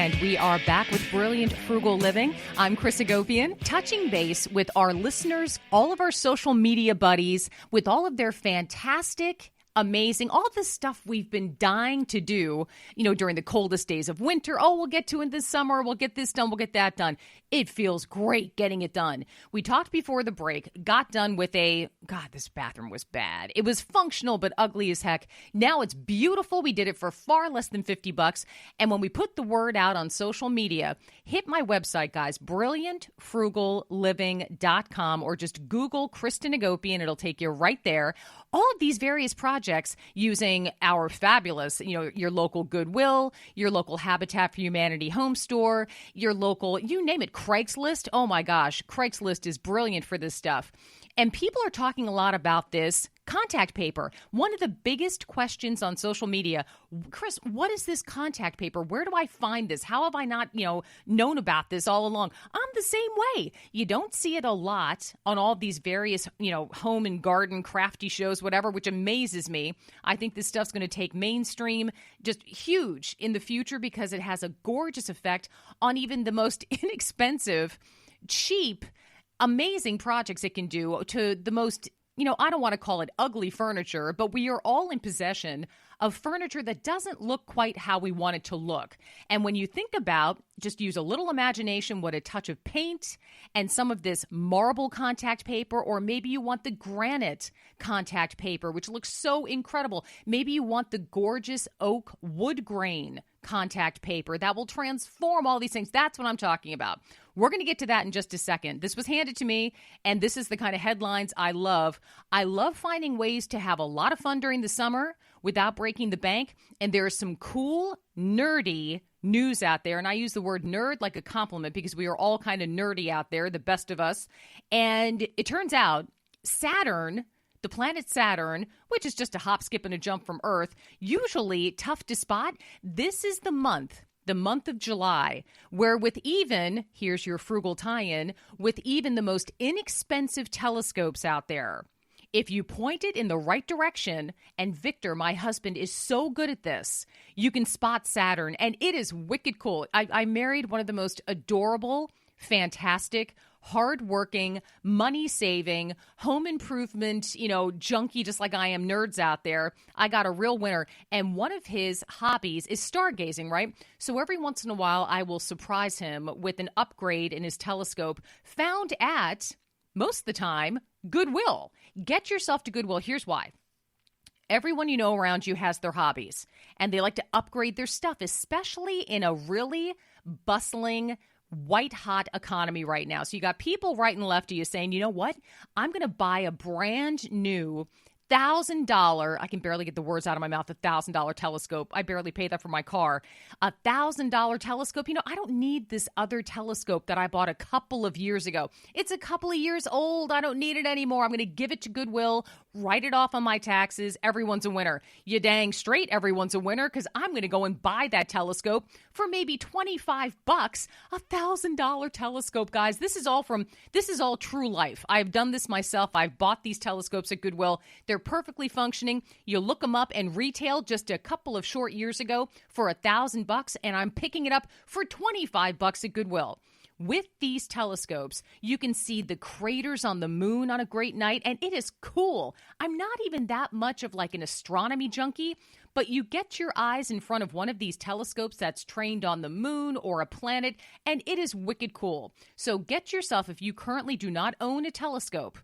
And we are back with Brilliant Frugal Living. I'm Chris Agopian, touching base with our listeners, all of our social media buddies, with all of their fantastic, amazing, all the stuff we've been dying to do, during the coldest days of winter. Oh, we'll get to it this summer. We'll get this done. We'll get that done. It feels great getting it done. We talked before the break, got done with this bathroom was bad. It was functional, but ugly as heck. Now it's beautiful. We did it for far less than $50. And when we put the word out on social media, hit my website, guys, brilliantfrugalliving.com, or just Google Kristen Agopian. It'll take you right there. All of these various projects using our fabulous, your local Goodwill, your local Habitat for Humanity home store, your local, you name it, Craigslist. Oh my gosh, Craigslist is brilliant for this stuff. And people are talking a lot about this contact paper. One of the biggest questions on social media, Chris, what is this contact paper? Where do I find this? How have I not, known about this all along? I'm the same way. You don't see it a lot on all these various, home and garden crafty shows, whatever, which amazes me. I think this stuff's going to take mainstream, just huge in the future, because it has a gorgeous effect on even the most inexpensive, cheap, amazing projects it can do to the most, I don't want to call it ugly furniture, but we are all in possession of furniture that doesn't look quite how we want it to look. And when you think about, just use a little imagination, what a touch of paint and some of this marble contact paper, or maybe you want the granite contact paper, which looks so incredible. Maybe you want the gorgeous oak wood grain contact paper that will transform all these things. That's what I'm talking about. We're going to get to that in just a second. This was handed to me, and this is the kind of headlines I love. I love finding ways to have a lot of fun during the summer without breaking the bank, and there is some cool, nerdy news out there, and I use the word nerd like a compliment because we are all kind of nerdy out there, the best of us. And it turns out Saturn, the planet Saturn, which is just a hop, skip, and a jump from Earth, usually tough to spot. This is the month of July, where with even, here's your frugal tie-in, with even the most inexpensive telescopes out there, if you point it in the right direction, and Victor, my husband, is so good at this, you can spot Saturn, and it is wicked cool. I married one of the most adorable, fantastic, hardworking, money-saving, home improvement, junkie, just like I am, nerds out there. I got a real winner. And one of his hobbies is stargazing, right? So every once in a while, I will surprise him with an upgrade in his telescope found at, most of the time, Goodwill. Get yourself to Goodwill. Here's why. Everyone you know around you has their hobbies, and they like to upgrade their stuff, especially in a really bustling, white-hot economy right now. So you got people right and left of you saying, you know what? I'm going to buy a brand new $1,000, I can barely get the words out of my mouth, $1,000 telescope. I barely pay that for my car. $1,000 telescope. I don't need this other telescope that I bought a couple of years ago. It's a couple of years old. I don't need it anymore. I'm going to give it to Goodwill, write it off on my taxes. Everyone's a winner. You dang straight everyone's a winner, because I'm going to go and buy that telescope for maybe $25, $1,000 telescope, guys. This is all true life. I've done this myself. I've bought these telescopes at Goodwill. They're perfectly functioning. You look them up, and retail just a couple of short years ago for $1,000, and I'm picking it up for $25 at Goodwill. With these telescopes, you can see the craters on the moon on a great night, and it is cool. I'm not even that much of like an astronomy junkie, but you get your eyes in front of one of these telescopes that's trained on the moon or a planet, and it is wicked cool. So get yourself, if you currently do not own a telescope,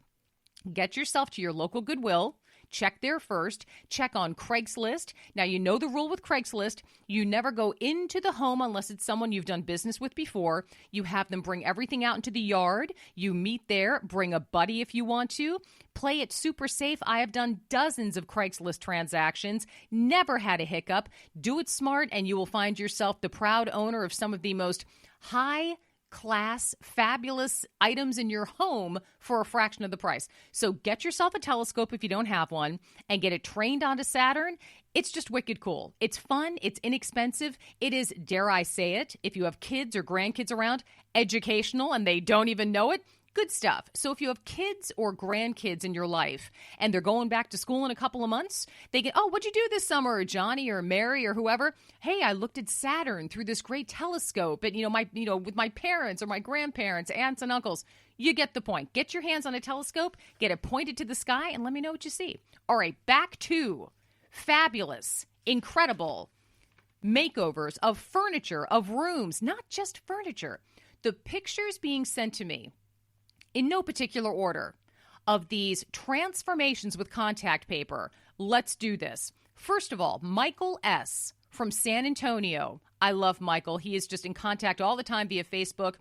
get yourself to your local Goodwill. Check there first. Check on Craigslist. Now, you know the rule with Craigslist. You never go into the home unless it's someone you've done business with before. You have them bring everything out into the yard. You meet there. Bring a buddy if you want to. Play it super safe. I have done dozens of Craigslist transactions. Never had a hiccup. Do it smart, and you will find yourself the proud owner of some of the most high-class, fabulous items in your home for a fraction of the price. So get yourself a telescope if you don't have one and get it trained onto Saturn. It's just wicked cool. It's fun. It's inexpensive. It is, dare I say it, if you have kids or grandkids around, educational and they don't even know it. Good stuff. So if you have kids or grandkids in your life and they're going back to school in a couple of months, they get, oh, what'd you do this summer, Johnny or Mary or whoever? Hey, I looked at Saturn through this great telescope and, with my parents or my grandparents, aunts and uncles. You get the point. Get your hands on a telescope, get it pointed to the sky, and let me know what you see. All right, back to fabulous, incredible makeovers of furniture, of rooms, not just furniture. The pictures being sent to me, in no particular order, of these transformations with contact paper. Let's do this. First of all, Michael S. from San Antonio. I love Michael. He is just in contact all the time via Facebook.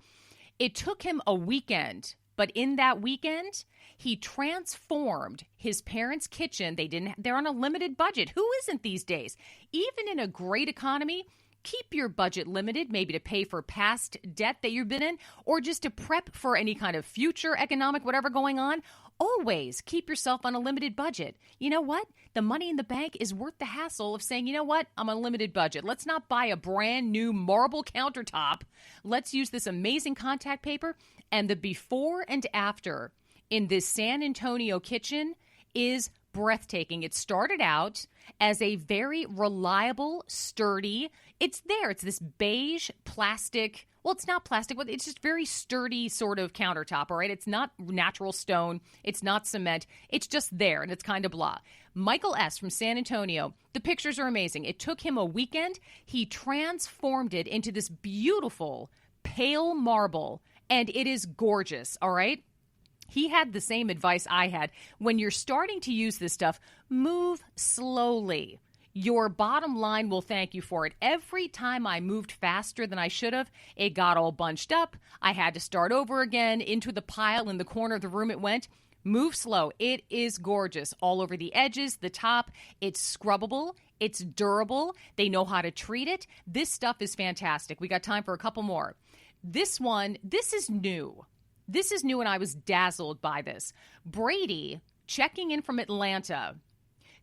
It took him a weekend, but in that weekend, he transformed his parents' kitchen. They're on a limited budget. Who isn't these days? Even in a great economy, keep your budget limited, maybe to pay for past debt that you've been in, or just to prep for any kind of future economic whatever going on. Always keep yourself on a limited budget. You know what? The money in the bank is worth the hassle of saying, you know what? I'm on a limited budget. Let's not buy a brand new marble countertop. Let's use this amazing contact paper. And the before and after in this San Antonio kitchen is breathtaking. It started out as a very reliable, sturdy, it's this beige plastic, well, it's not plastic, but it's just very sturdy sort of countertop, all right? It's not natural stone. It's not cement. It's just there, and it's kind of blah. Michael S. from San Antonio, the pictures are amazing. It took him a weekend. He transformed it into this beautiful pale marble, and it is gorgeous, all right? He had the same advice I had. When you're starting to use this stuff, move slowly. Your bottom line will thank you for it. Every time I moved faster than I should have, it got all bunched up. I had to start over again. Into the pile in the corner of the room it went. Move slow. It is gorgeous. All over the edges, the top. It's scrubbable. It's durable. They know how to treat it. This stuff is fantastic. We got time for a couple more. This is new. This is new, and I was dazzled by this. Brady, checking in from Atlanta,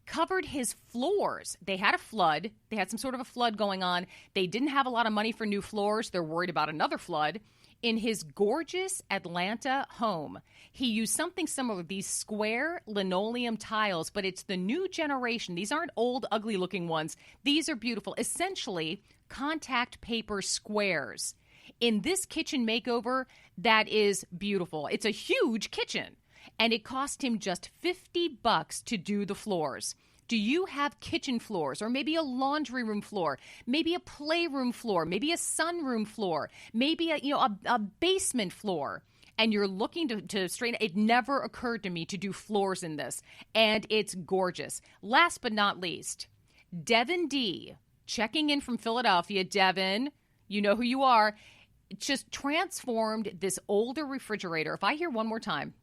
covered his floors. They had a flood. They had some sort of a flood going on. They didn't have a lot of money for new floors. They're worried about another flood. In his gorgeous Atlanta home, he used something similar, these square linoleum tiles, but it's the new generation. These aren't old, ugly-looking ones. These are beautiful. Essentially, contact paper squares. In this kitchen makeover, that is beautiful. It's a huge kitchen, and it cost him just $50 to do the floors. Do you have kitchen floors, or maybe a laundry room floor, maybe a playroom floor, maybe a sunroom floor, maybe a basement floor, and you're looking to straighten? It never occurred to me to do floors in this, and it's gorgeous. Last but not least, Devin D, checking in from Philadelphia. Devin, you know who you are. Just transformed this older refrigerator. If I hear one more time,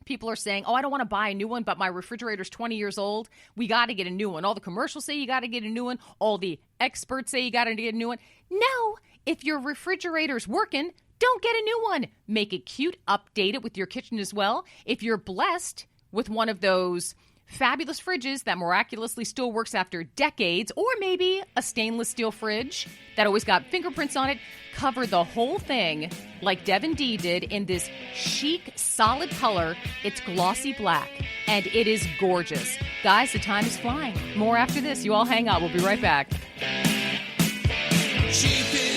people are saying, oh, I don't want to buy a new one, but my refrigerator's 20 years old. We got to get a new one. All the commercials say you got to get a new one. All the experts say you got to get a new one. No, if your refrigerator's working, don't get a new one. Make it cute. Update it with your kitchen as well. If you're blessed with one of those fabulous fridges that miraculously still works after decades, or maybe a stainless steel fridge that always got fingerprints on it, cover the whole thing like Devin D did in this chic, solid color. It's glossy black, and it is gorgeous. Guys, the time is flying. More after this. You all hang out. We'll be right back. Cheap